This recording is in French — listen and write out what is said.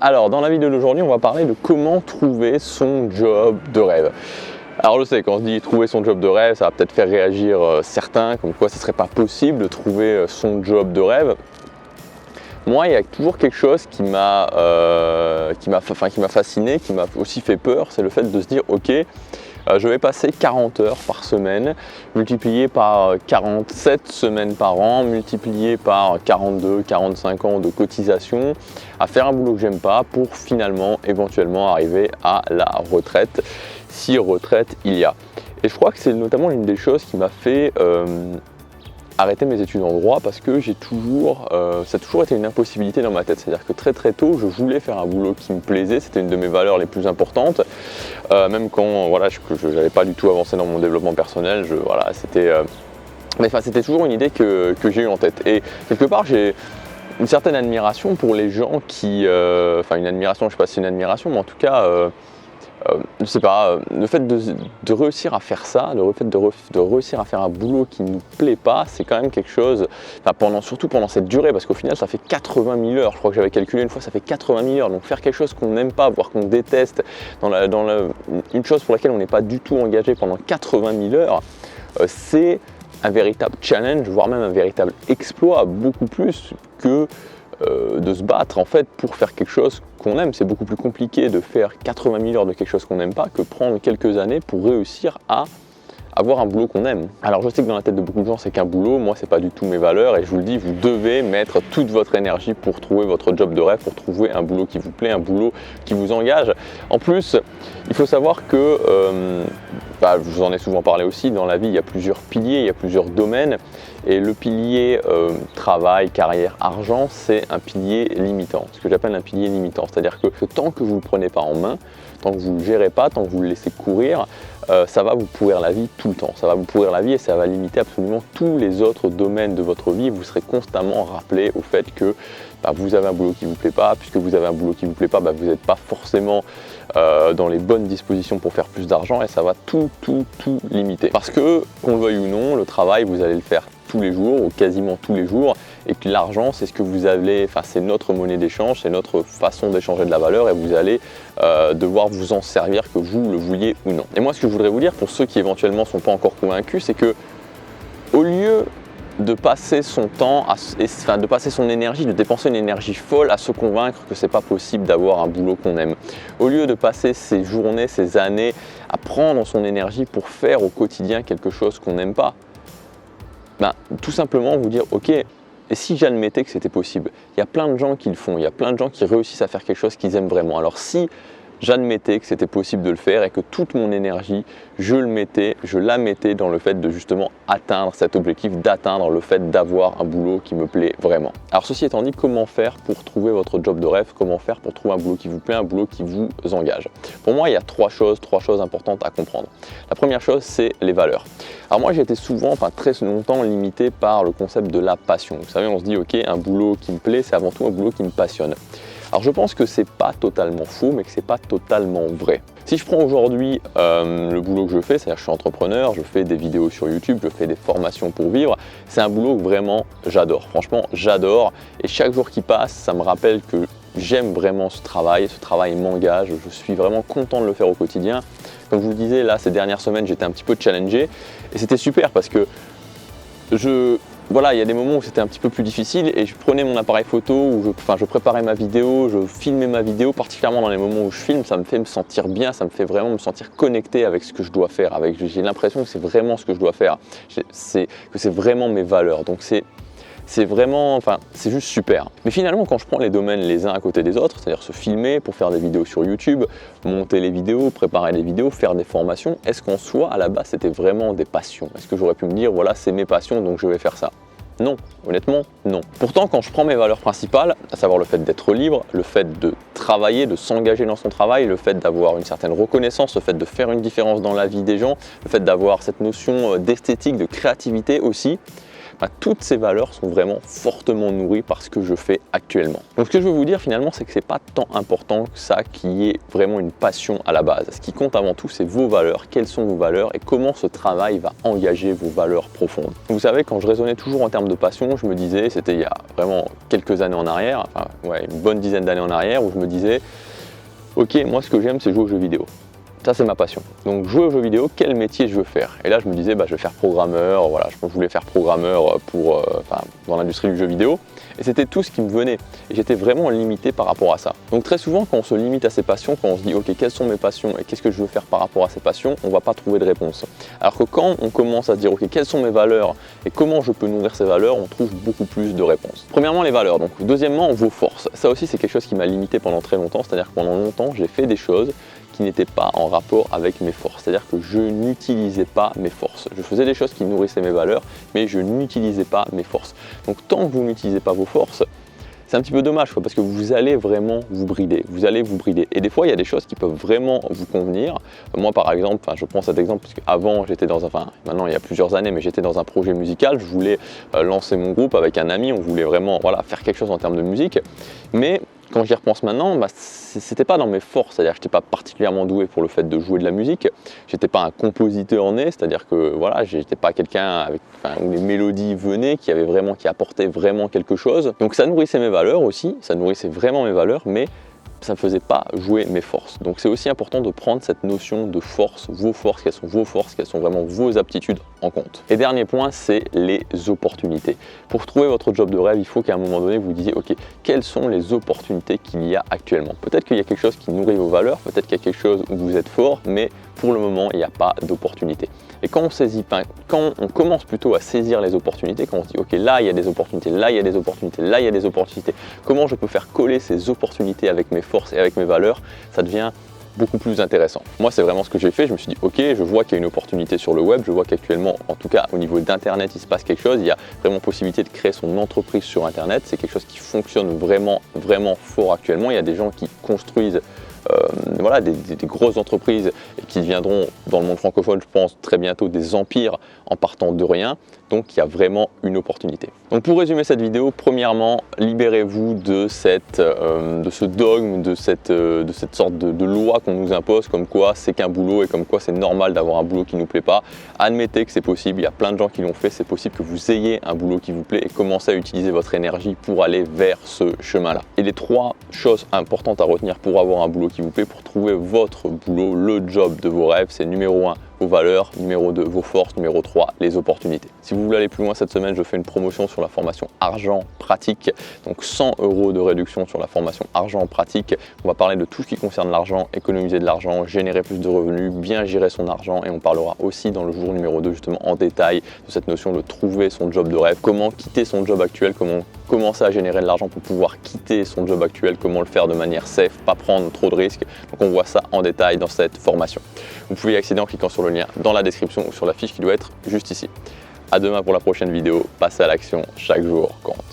Alors, dans la vidéo d'aujourd'hui, on va parler de comment trouver son job de rêve. Alors, je sais, quand on se dit trouver son job de rêve, ça va peut-être faire réagir certains, comme quoi ce ne serait pas possible de trouver son job de rêve. Moi, il y a toujours quelque chose qui m'a fasciné, qui m'a aussi fait peur, c'est le fait de se dire, ok, je vais passer 40 heures par semaine, multiplié par 47 semaines par an, multiplié par 42, 45 ans de cotisation, à faire un boulot que j'aime pas pour finalement, éventuellement arriver à la retraite, si retraite il y a. Et je crois que c'est notamment l'une des choses qui m'a fait arrêter mes études en droit parce que ça a toujours été une impossibilité dans ma tête. C'est-à-dire que très tôt, je voulais faire un boulot qui me plaisait, c'était une de mes valeurs les plus importantes. Même quand je n'avais pas du tout avancé dans mon développement personnel, c'était toujours une idée que j'ai eue en tête. Et quelque part, j'ai une certaine admiration pour les gens qui... une admiration, je ne sais pas si c'est une admiration, mais en tout cas... je sais pas, le fait de réussir à faire ça, le fait de réussir à faire un boulot qui ne nous plaît pas, c'est quand même quelque chose, surtout pendant cette durée, parce qu'au final ça fait 80 000 heures, je crois que j'avais calculé une fois, ça fait 80 000 heures, donc faire quelque chose qu'on n'aime pas, voire qu'on déteste, une chose pour laquelle on n'est pas du tout engagé pendant 80 000 heures, c'est un véritable challenge, voire même un véritable exploit, beaucoup plus que de se battre en fait pour faire quelque chose qu'on aime. C'est beaucoup plus compliqué de faire 80 000 heures de quelque chose qu'on n'aime pas que prendre quelques années pour réussir à avoir un boulot qu'on aime. Alors je sais que dans la tête de beaucoup de gens c'est qu'un boulot, moi c'est pas du tout mes valeurs et je vous le dis, vous devez mettre toute votre énergie pour trouver votre job de rêve, pour trouver un boulot qui vous plaît, un boulot qui vous engage. En plus, il faut savoir que, je vous en ai souvent parlé aussi, dans la vie il y a plusieurs piliers, il y a plusieurs domaines et le pilier travail, carrière, argent, c'est un pilier limitant, ce que j'appelle un pilier limitant, c'est-à-dire que tant que vous ne le prenez pas en main, tant que vous ne le gérez pas, tant que vous le laissez courir, ça va vous pourrir la vie tout le temps. Ça va vous pourrir la vie et ça va limiter absolument tous les autres domaines de votre vie. Vous serez constamment rappelé au fait que vous avez un boulot qui ne vous plaît pas. Puisque vous avez un boulot qui ne vous plaît pas, vous n'êtes pas forcément dans les bonnes dispositions pour faire plus d'argent et ça va tout limiter. Parce que, qu'on le veuille ou non, le travail, vous allez le faire tous les jours ou quasiment tous les jours et que l'argent c'est ce que vous avez, c'est notre monnaie d'échange, c'est notre façon d'échanger de la valeur et vous allez devoir vous en servir que vous le vouliez ou non. Et moi ce que je voudrais vous dire pour ceux qui éventuellement ne sont pas encore convaincus, c'est que au lieu de passer son temps, de passer son énergie, de dépenser une énergie folle à se convaincre que c'est pas possible d'avoir un boulot qu'on aime, au lieu de passer ses journées, ses années à prendre son énergie pour faire au quotidien quelque chose qu'on n'aime pas, tout simplement vous dire ok, et si j'admettais que c'était possible? Il y a plein de gens qui le font, il y a plein de gens qui réussissent à faire quelque chose qu'ils aiment vraiment. Alors si j'admettais que c'était possible de le faire et que toute mon énergie, je la mettais dans le fait de justement atteindre cet objectif, d'atteindre le fait d'avoir un boulot qui me plaît vraiment. Alors ceci étant dit, comment faire pour trouver votre job de rêve? Comment faire pour trouver un boulot qui vous plaît, un boulot qui vous engage? Pour moi, il y a trois choses importantes à comprendre. La première chose, c'est les valeurs. Alors moi, j'ai été très longtemps limité par le concept de la passion. Vous savez, on se dit, ok, un boulot qui me plaît, c'est avant tout un boulot qui me passionne. Alors je pense que c'est pas totalement faux, mais que c'est pas totalement vrai. Si je prends aujourd'hui le boulot que je fais, c'est-à-dire que je suis entrepreneur, je fais des vidéos sur YouTube, je fais des formations pour vivre, c'est un boulot que vraiment j'adore. Franchement, j'adore et chaque jour qui passe, ça me rappelle que j'aime vraiment ce travail m'engage, je suis vraiment content de le faire au quotidien. Comme je vous le disais, là, ces dernières semaines, j'étais un petit peu challengé et c'était super parce que il y a des moments où c'était un petit peu plus difficile et je prenais mon appareil photo où je préparais ma vidéo, je filmais ma vidéo, particulièrement dans les moments où je filme, ça me fait me sentir bien, ça me fait vraiment me sentir connecté avec ce que je dois faire, j'ai l'impression que c'est vraiment ce que je dois faire, que c'est vraiment mes valeurs, donc c'est juste super. Mais finalement, quand je prends les domaines les uns à côté des autres, c'est-à-dire se filmer pour faire des vidéos sur YouTube, monter les vidéos, préparer les vidéos, faire des formations, est-ce qu'en soi, à la base, c'était vraiment des passions? Est-ce que j'aurais pu me dire, voilà, c'est mes passions, donc je vais faire ça? Non, honnêtement, non. Pourtant, quand je prends mes valeurs principales, à savoir le fait d'être libre, le fait de travailler, de s'engager dans son travail, le fait d'avoir une certaine reconnaissance, le fait de faire une différence dans la vie des gens, le fait d'avoir cette notion d'esthétique, de créativité aussi, toutes ces valeurs sont vraiment fortement nourries par ce que je fais actuellement. Donc ce que je veux vous dire finalement, c'est que c'est pas tant important que ça qui est vraiment une passion à la base. Ce qui compte avant tout, c'est vos valeurs, quelles sont vos valeurs et comment ce travail va engager vos valeurs profondes. Vous savez, quand je raisonnais toujours en termes de passion, je me disais, c'était il y a vraiment quelques années en arrière, enfin ouais, une bonne dizaine d'années en arrière, où je me disais, ok, moi ce que j'aime c'est jouer aux jeux vidéo. Ça c'est ma passion. Donc jouer aux jeux vidéo, quel métier je veux faire? Et là je me disais, je vais faire programmeur, voilà, je voulais faire programmeur dans l'industrie du jeu vidéo. Et c'était tout ce qui me venait. Et j'étais vraiment limité par rapport à ça. Donc très souvent, quand on se limite à ses passions, quand on se dit, ok, quelles sont mes passions et qu'est-ce que je veux faire par rapport à ces passions, on ne va pas trouver de réponse. Alors que quand on commence à se dire, ok, quelles sont mes valeurs et comment je peux nourrir ces valeurs, on trouve beaucoup plus de réponses. Premièrement, les valeurs. Donc deuxièmement, vos forces. Ça aussi, c'est quelque chose qui m'a limité pendant très longtemps. C'est-à-dire que pendant longtemps, j'ai fait des choses qui n'étaient pas en rapport avec mes forces. C'est-à-dire que je n'utilisais pas mes forces. Je faisais des choses qui nourrissaient mes valeurs, mais je n'utilisais pas mes forces. Donc tant que vous n'utilisez pas vos forces, c'est un petit peu dommage parce que vous allez vraiment vous brider. Vous allez vous brider. Et des fois, il y a des choses qui peuvent vraiment vous convenir. Moi, par exemple, je prends cet exemple parce qu'avant, j'étais dans maintenant il y a plusieurs années, mais j'étais dans un projet musical. Je voulais lancer mon groupe avec un ami. On voulait vraiment faire quelque chose en termes de musique. Mais quand j'y repense maintenant, c'était pas dans mes forces, c'est-à-dire que j'étais pas particulièrement doué pour le fait de jouer de la musique. J'étais pas un compositeur né, c'est-à-dire que j'étais pas quelqu'un où les mélodies venaient, qui apportait vraiment quelque chose. Donc ça nourrissait mes valeurs aussi, ça nourrissait vraiment mes valeurs, mais ça ne faisait pas jouer mes forces. Donc c'est aussi important de prendre cette notion de force, quelles sont vraiment vos aptitudes en compte. Et dernier point, c'est les opportunités. Pour trouver votre job de rêve, il faut qu'à un moment donné, vous disiez, ok, quelles sont les opportunités qu'il y a actuellement? Peut-être qu'il y a quelque chose qui nourrit vos valeurs, peut-être qu'il y a quelque chose où vous êtes fort, mais pour le moment, il n'y a pas d'opportunité. Et quand on commence plutôt à saisir les opportunités, quand on se dit, ok, là, il y a des opportunités, là, il y a des opportunités, là, il y a des opportunités, comment je peux faire coller ces opportunités avec mes forces et avec mes valeurs, ça devient beaucoup plus intéressant. Moi, c'est vraiment ce que j'ai fait. Je me suis dit, ok, je vois qu'il y a une opportunité sur le web. Je vois qu'actuellement, en tout cas au niveau d'Internet, il se passe quelque chose. Il y a vraiment possibilité de créer son entreprise sur Internet. C'est quelque chose qui fonctionne vraiment, vraiment fort actuellement. Il y a des gens qui construisent des grosses entreprises et qui deviendront dans le monde francophone, je pense, très bientôt des empires en partant de rien. Donc il y a vraiment une opportunité. Donc pour résumer cette vidéo, premièrement, libérez-vous de ce dogme, de cette sorte de loi qu'on nous impose, comme quoi c'est qu'un boulot et comme quoi c'est normal d'avoir un boulot qui ne nous plaît pas. Admettez que c'est possible, il y a plein de gens qui l'ont fait, c'est possible que vous ayez un boulot qui vous plaît et commencez à utiliser votre énergie pour aller vers ce chemin-là. Et les 3 choses importantes à retenir pour avoir un boulot qui vous plaît, pour trouver votre boulot, le job de vos rêves, c'est numéro 1, vos valeurs, numéro 2, vos forces, numéro 3, les opportunités. Si vous voulez aller plus loin cette semaine, je fais une promotion sur la formation Argent Pratique, donc 100 € de réduction sur la formation Argent Pratique. On va parler de tout ce qui concerne l'argent, économiser de l'argent, générer plus de revenus, bien gérer son argent et on parlera aussi dans le jour numéro 2 justement en détail de cette notion de trouver son job de rêve, comment quitter son job actuel, comment commencer à générer de l'argent pour pouvoir quitter son job actuel, comment le faire de manière safe, pas prendre trop de risques. Donc on voit ça en détail dans cette formation. Vous pouvez y accéder en cliquant sur le lien dans la description ou sur la fiche qui doit être juste ici. À demain pour la prochaine vidéo. Passez à l'action, chaque jour compte.